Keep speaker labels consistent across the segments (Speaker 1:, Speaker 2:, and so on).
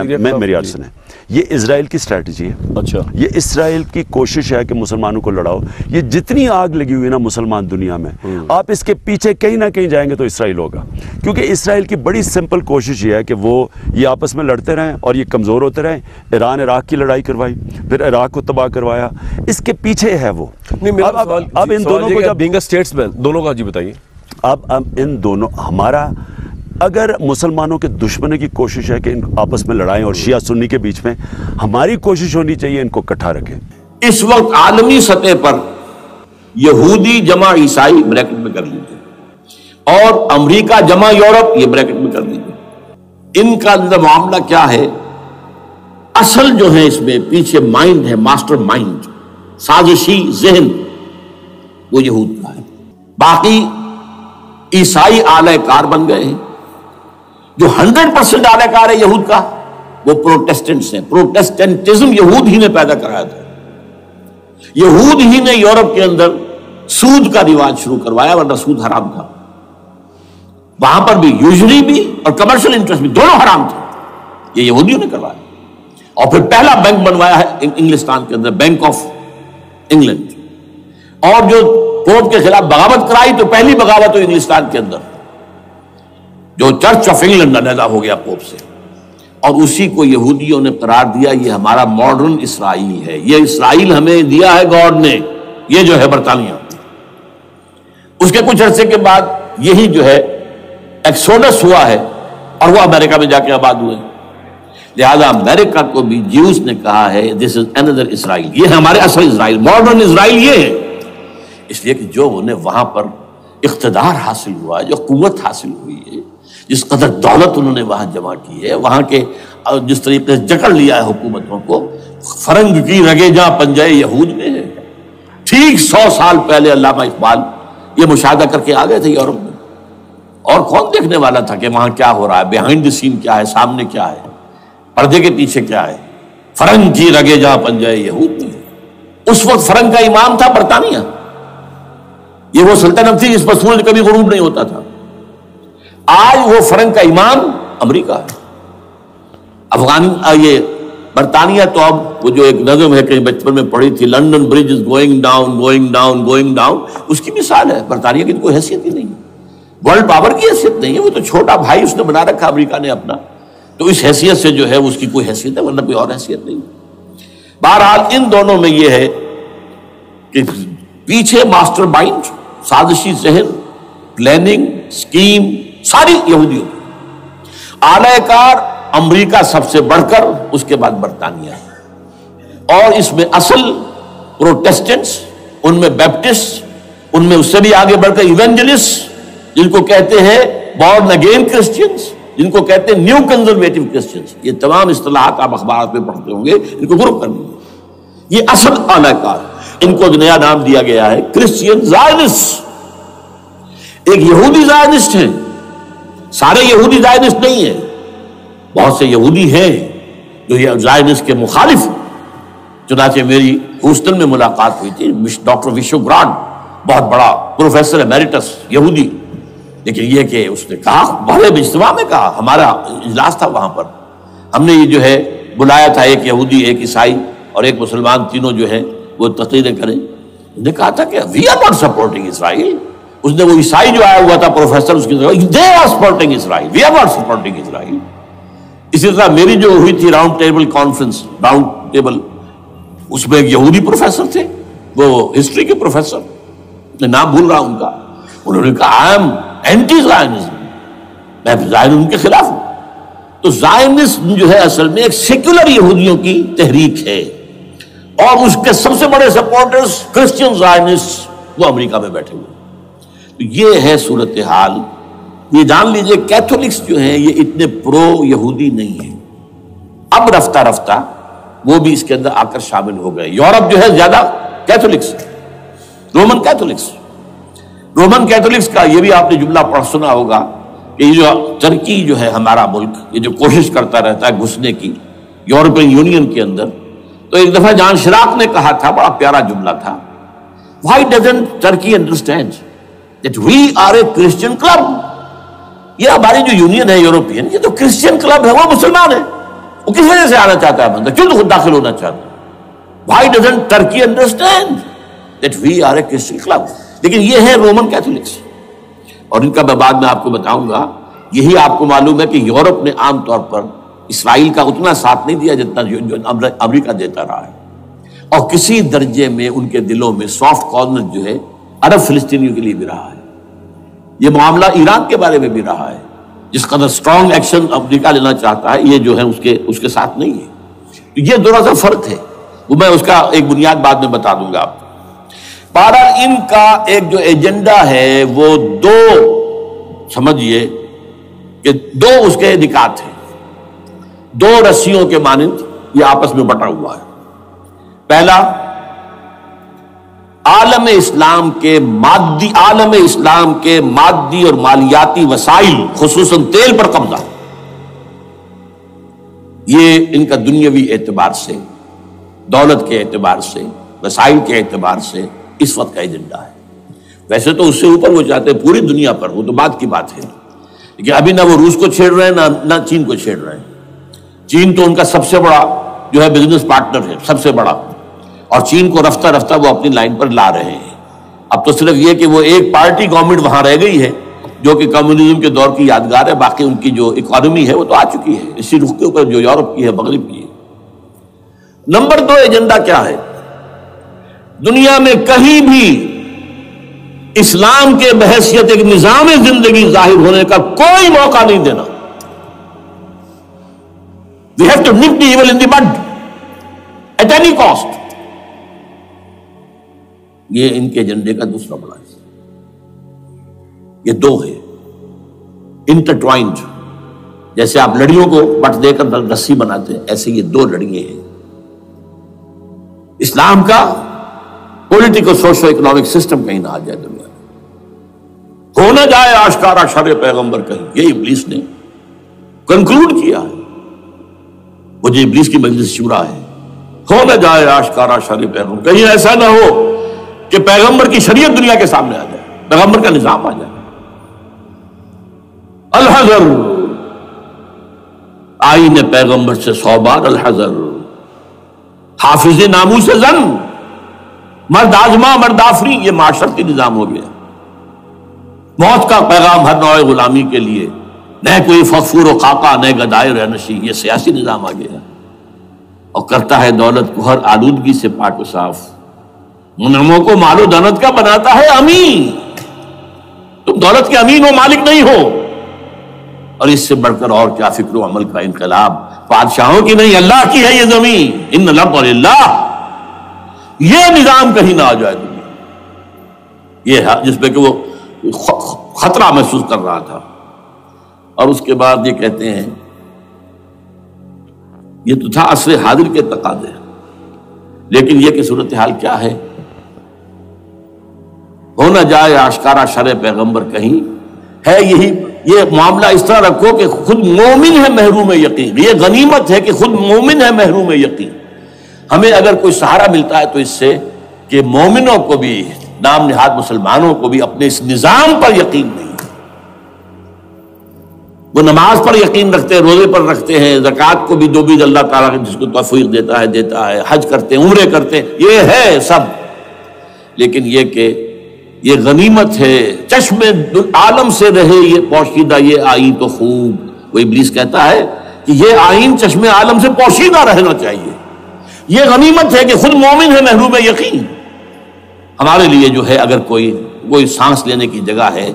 Speaker 1: میری عرض سنیں، یہ اسرائیل کی اسٹریٹجی ہے.
Speaker 2: اچھا،
Speaker 1: یہ اسرائیل کی کوشش ہے کہ مسلمانوں کو لڑاؤ. یہ جتنی آگ لگی ہوئی ہے نا مسلمان دنیا میں، آپ اس کے پیچھے کہیں نہ کہیں جائیں گے تو اسرائیل ہوگا. کیونکہ اسرائیل کی بڑی سمپل کوشش یہ ہے کہ وہ یہ آپس میں لڑتے رہیں اور یہ کمزور ہوتے رہیں. ایران عراق کی لڑائی کروائی، پھر عراق کو تباہ کروایا. اس کے پیچھے ہے وہ.
Speaker 2: اب ان دونوں کو جب بینگ اے اسٹیٹسمین دونوں کا جی بتائیے.
Speaker 1: اب ان دونوں ہمارا اگر مسلمانوں کے دشمنی کی کوشش ہے کہ ان آپس میں لڑائیں اور شیعہ سنی کے بیچ میں، ہماری کوشش ہونی چاہیے ان کو اکٹھا رکھیں.
Speaker 3: اس وقت عالمی سطح پر یہودی جمع عیسائی بریکٹ میں کر لیجیے اور امریکہ جمع یورپ یہ بریکٹ میں کر لیجیے. ان کا اندر معاملہ کیا ہے؟ اصل جو ہے اس میں پیچھے مائنڈ ہے، ماسٹر مائنڈ، سازشی ذہن، وہ یہود کا ہے. باقی عیسائی اعلی کار بن گئے ہیں. جو 100% اعلی کار ہے یہود کا وہ پروٹیسٹنٹس ہیں. پروٹیسٹنٹزم یہود ہی نے پیدا کرایا تھا. یہود ہی نے یورپ کے اندر سود کا رواج شروع کروایا، ورنہ سود حرام تھا. وہاں پر بھی یوزری بھی اور کمرشل انٹرسٹ بھی دونوں حرام تھے. یہ یہودیوں نے کروایا. اور پھر پہلا بینک بنوایا ہے انگلستان کے اندر، بینک آف انگلینڈ. اور جو پوپ کے خلاف بغاوت کرائی تو پہلی بغاوت ہوئی انگلستان کے اندر، جو چرچ آف انگلینڈ علیحدہ ہو گیا پوپ سے. اور اسی کو یہودیوں نے قرار دیا یہ ہمارا ماڈرن اسرائیل ہے. یہ اسرائیل ہمیں دیا ہے گاڈ نے، یہ جو ہے برطانیہ. اس کے کچھ عرصے کے بعد یہی جو ہے ایکسوڈس ہوا ہے اور وہ امریکہ میں جا کے آباد ہوئے. لہذا امریکہ کو بھی جیوز نے کہا ہے دس از اندر اسرائیل، یہ ہمارے اصل اسرائیل، ماڈرن اسرائیل یہ ہے. اس لیے کہ جو انہیں وہاں پر اقتدار حاصل ہوا ہے، جو قوت حاصل ہوئی ہے، جس قدر دولت انہوں نے وہاں جمع کی ہے، وہاں کے جس طریقے سے جکڑ لیا ہے حکومتوں کو، فرنگ کی رگے جہاں پنجے یہود میں ہے. ٹھیک 100 سال پہلے علامہ اقبال یہ مشاہدہ کر کے آ گئے تھے یورپ میں. اور کون دیکھنے والا تھا کہ وہاں کیا ہو رہا ہے، بیہائنڈ دی سین کیا ہے، سامنے کیا ہے، پردے کے پیچھے کیا ہے. فرنگ کی رگے جہاں پنجے یہود میں. اس وقت فرنگ کا امام تھا برطانیہ. یہ وہ سلطنت تھی جس پر سورج کبھی غروب نہیں ہوتا تھا. آج وہ فرنگ کا امام امریکہ ہے. یہ برطانیہ تو اب وہ جو ایک نظم ہے کہ بچپن میں پڑھی تھی، London bridge is going down going down going down, اس کی مثال ہے. برطانیہ کی کوئی حیثیت ہی نہیں ہے، ورلڈ پاور کی حیثیت نہیں ہے. وہ تو چھوٹا بھائی اس نے بنا رکھا امریکہ نے اپنا. تو اس حیثیت سے جو ہے اس کی کوئی حیثیت ہے، ورنہ کوئی اور حیثیت نہیں. بہرحال ان دونوں میں یہ ہے کہ پیچھے ماسٹر مائنڈ، سازشی ذہن، پلاننگ، سکیم ساری یہودیوں کی. اعلی کار امریکہ سب سے بڑھ کر، اس کے بعد برطانیہ ہے. اور اس میں اصل پروٹیسٹنٹس، ان میں بیپٹسٹ، ان میں اس سے بھی آگے بڑھ کر ایونجلسٹ، جن کو کہتے ہیں بورن اگین کرسچنز، جن کو کہتے ہیں نیو کنزرویٹو کرسچنز. یہ تمام اصطلاحات آپ اخبارات میں پڑھتے ہوں گے، ان کو گروپ کرنی ہے. یہ اصل اعلی کار. ان کو نیا نام دیا گیا ہے کرسچین زائنسٹ. ایک یہودی زائنسٹ ہیں، سارے یہودی زائنسٹ نہیں ہیں. بہت سے یہودی ہیں جو یہ زائنسٹ کے مخالف. چنانچہ میری ہیوسٹن میں ملاقات ہوئی تھی ڈاکٹر وشو گرانٹ، بہت بڑا پروفیسر ایمیریٹس یہودی. لیکن یہ کہ اس نے کہا، بڑے اجتماع میں کہا، ہمارا اجلاس تھا وہاں پر، ہم نے یہ جو ہے بلایا تھا ایک یہودی، ایک عیسائی اور ایک مسلمان، تینوں جو ہے وہ تقریریں کریں. انہوں نے کہا تھا کہ وی آر ناٹ سپورٹنگ اسرائیل. اس نے وہ عیسائی جو آیا ہوا تھا پروفیسر، اس کی طرف they are supporting Israel, we are not supporting Israel. اسی طرح میری جو ہوئی تھی round table conference, round table, اس میں ایک یہودی پروفیسر تھے، وہ ہسٹری کے پروفیسر، میں نام بھول رہا ان کا. انہوں نے کہا آئی ایم اینٹی زائنزم، میں زائنزم کے خلاف ہوں. تو زائنزم جو ہے اصل میں ایک سیکولر یہودیوں کی تحریک ہے، اور اس کے سب سے بڑے سپورٹرز کرسچین زائنسٹ وہ امریکہ میں بیٹھے ہوئے. تو یہ ہے صورتحال. یہ جان لیجئے کیتھولکس جو ہیں یہ اتنے پرو یہودی نہیں ہیں. اب رفتہ رفتہ وہ بھی اس کے اندر آ کر شامل ہو گئے. یورپ جو ہے زیادہ Catholics, Roman Catholics. Roman Catholics کا یہ بھی آپ نے جملہ پڑھ سنا ہوگا کہ یہ جو ترکی جو ہے ہمارا ملک، یہ جو کوشش کرتا رہتا ہے گھسنے کی یورپین یونین کے اندر. تو ایک دفعہ جان شراق نے کہا تھا، بڑا پیارا جملہ تھا، why doesn't Turkey understand that we are a Christian club. یہ ہماری جو یونین ہے یورپین، یہ تو کرسچین کلب ہے، وہ مسلمان ہے. وہ کس وجہ سے آنا چاہتا ہے بندہ؟ کیوں تو خود داخل ہونا چاہتا ہے؟ Why doesn't Turkey understand that we are a Christian club? لیکن یہ ہے رومن کیتھولکس، اور ان کا میں بعد میں آپ کو بتاؤں گا. یہی آپ کو معلوم ہے کہ یورپ نے عام طور پر اسرائیل کا اتنا ساتھ نہیں دیا جتنا جو امریکہ دیتا رہا ہے، اور کسی درجے میں ان کے دلوں میں سافٹ کارنر جو ہے عرب فلسطینیوں کے لیے بھی رہا ہے. یہ معاملہ ایران کے بارے میں بھی رہا ہے، جس قدر اسٹرانگ ایکشن امریکہ لینا چاہتا ہے یہ جو ہے اس کے ساتھ نہیں ہے. تو یہ دونوں کا فرق ہے، وہ میں اس کا ایک بنیاد بعد میں بتا دوں گا آپ کو. بہرحال ان کا ایک جو ایجنڈا ہے وہ دو، سمجھیے کہ دو اس کے نکات ہیں، دو رسیوں کے مانند یہ آپس میں بٹا ہوا ہے. پہلا، عالم اسلام کے مادی اور مالیاتی وسائل خصوصاً تیل پر قبضہ. یہ ان کا دنیاوی اعتبار سے، دولت کے اعتبار سے، وسائل کے اعتبار سے اس وقت کا ایجنڈا ہے. ویسے تو اس سے اوپر وہ چاہتے ہیں پوری دنیا پر، وہ تو بعد کی بات ہے، لیکن ابھی نہ وہ روس کو چھیڑ رہے ہیں نہ چین کو چھیڑ رہے ہیں. چین تو ان کا سب سے بڑا جو ہے بزنس پارٹنر ہے، سب سے بڑا، اور چین کو رفتہ رفتہ وہ اپنی لائن پر لا رہے ہیں. اب تو صرف یہ کہ وہ ایک پارٹی گورنمنٹ وہاں رہ گئی ہے جو کہ کمیونزم کے دور کی یادگار ہے، باقی ان کی جو اکانومی ہے وہ تو آ چکی ہے اسی رخ کے اوپر جو یورپ کی ہے، مغرب کی ہے. نمبر دو ایجنڈا کیا ہے؟ دنیا میں کہیں بھی اسلام کے بحیثیت ایک نظام زندگی ظاہر ہونے کا کوئی موقع نہیں دینا. We have to nip the evil in the bud at any cost. یہ ان کے ایجنڈے کا دوسرا بڑا ہے. یہ دو ہے انٹرٹوائنڈ، جیسے آپ لڑیوں کو بٹ دے کر رسی بناتے ہیں، ایسے یہ دو لڑیے ہیں. اسلام کا پولیٹیکل سوشو اکنامک سسٹم کہیں نہ آ جائے دنیا میں، ہو نہ جائے آشکارا شر پیغمبر کہیں. یہ ابلیس نے کنکلوڈ کیا ہے، وہ جو ابلیس کی مجلس شورا ہے، ہو نہ جائے آشکارا شر پیغمبر، کہیں ایسا نہ ہو کہ پیغمبر کی شریعت دنیا کے سامنے آ جائے، پیغمبر کا نظام آ جائے. الحذر، آئین پیغمبر سے 100 بار الحذر. حافظ ناموس زن، مرد آزما مرد آفری، یہ معاشرتی نظام ہو گیا. موت کا پیغام ہر نوع غلامی کے لیے، نہ کوئی فخور و خاکہ نہ گدائے رہنشی، یہ سیاسی نظام آ گیا. اور کرتا ہے دولت کو ہر آلودگی سے پاک و صاف، منعموں کو مال و دولت کا بناتا ہے امین. تم دولت کے امین و مالک نہیں ہو. اور اس سے بڑھ کر اور کیا فکر و عمل کا انقلاب، بادشاہوں کی نہیں اللہ کی ہے یہ زمین، ان الارض للہ. یہ نظام کہیں نہ آ جائے دنیا، یہ جس پہ کہ وہ خطرہ محسوس کر رہا تھا. اور اس کے بعد یہ کہتے ہیں، یہ تو تھا عصر حاضر کے تقاضے، لیکن یہ کہ صورتحال کیا ہے؟ ہو نہ جائے آشکارا شر پیغمبر کہیں ہے. یہ معاملہ اس طرح رکھو کہ خود مومن ہے محروم یقین. یہ غنیمت ہے کہ خود مومن ہے محروم یقین. ہمیں اگر کوئی سہارا ملتا ہے تو اس سے کہ مومنوں کو بھی، نام نہاد مسلمانوں کو بھی اپنے اس نظام پر یقین نہیں. وہ نماز پر یقین رکھتے ہیں، روزے پر رکھتے ہیں، زکوٰۃ کو بھی جو بھی اللہ تعالیٰ جس کو توفیق دیتا ہے، حج کرتے ہیں، عمرے کرتے ہیں، یہ ہے سب. لیکن یہ کہ یہ غنیمت ہے، چشم عالم سے رہے یہ پوشیدہ یہ آئین تو خوب. وہ ابلیس کہتا ہے کہ یہ آئین چشم عالم سے پوشیدہ رہنا چاہیے. یہ غنیمت ہے کہ خود مومن ہے محروم یقین. ہمارے لیے جو ہے اگر کوئی سانس لینے کی جگہ ہے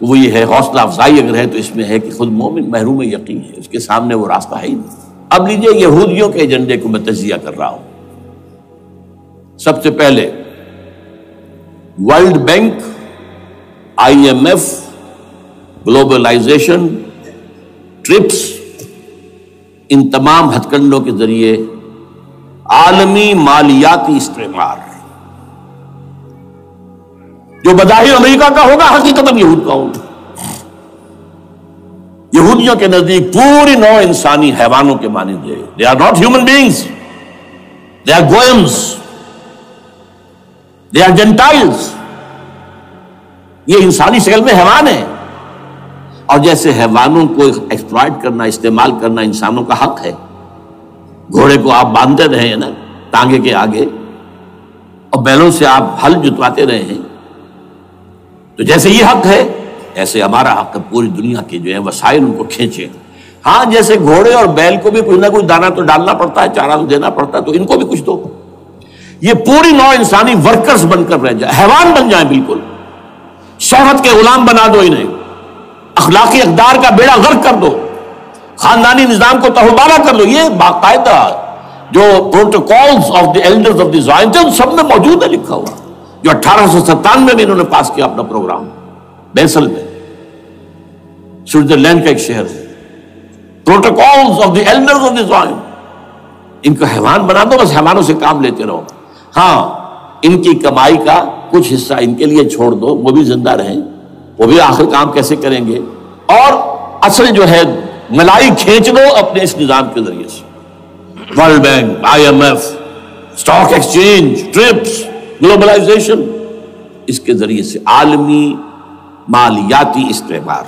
Speaker 3: وہ یہ ہے، حوصلہ افزائی اگر ہے تو اس میں ہے کہ خود مومن محروم یقین ہے، اس کے سامنے وہ راستہ ہے ہی نہیں. اب لیجئے یہودیوں کے ایجنڈے کو میں تجزیہ کر رہا ہوں. سب سے پہلے world bank, IMF، globalisation, TRIPS, ان تمام ہتھ کنڈوں کے ذریعے عالمی مالیاتی استعمار جو بظاہر امریکہ کا ہوگا حقیقتاً یہود کا ہوگا. یہودیوں کے نزدیک پوری نوع انسانی حیوانوں کے مانند ہے. They are not human beings. They are goyams. They are Gentiles. یہ انسانی شکل میں حیوان ہیں، اور جیسے حیوانوں کو ایکسپلائٹ کرنا، استعمال کرنا انسانوں کا حق ہے، گھوڑے کو آپ باندھتے رہے ہیں نا ٹانگے کے آگے اور بیلوں سے آپ ہل جتواتے رہے ہیں، تو جیسے یہ حق ہے ایسے ہمارا حق ہے پوری دنیا کے جو ہے وسائل ان کو کھینچے. ہاں جیسے گھوڑے اور بیل کو بھی کچھ نہ کچھ دانا تو ڈالنا پڑتا ہے، چارہ تو دینا پڑتا ہے، تو ان کو بھی کچھ دو. یہ پوری نوع انسانی ورکرز بن کر رہ جائے، حیوان بن جائیں، بالکل شہوت کے غلام بنا دو انہیں، اخلاقی اقدار کا بیڑا غرق کر دو، خاندانی نظام کو تہوبارہ کر دو. یہ باقاعدہ جو protocols of the elders of the Zion تھے ان سب میں موجود ہے لکھا ہوا، جو 1897 میں انہوں نے پاس کیا اپنا پروگرام بیسل میں، سوئٹزرلینڈ کا ایک شہر ہے. Protocols of the elders of the Zion. ان کو حیوان بنا دو، بس حیوانوں سے کام لیتے رہو. ہاں ان کی کمائی کا کچھ حصہ ان کے لیے چھوڑ دو، وہ بھی زندہ رہیں، وہ بھی آخر کام کیسے کریں گے، اور اصل جو ہے ملائی کھینچ دو اپنے اس نظام کے ذریعے سے. World bank, I M F, stock exchange, TRIPS, globalisation, اس کے ذریعے سے عالمی مالیاتی استعمار.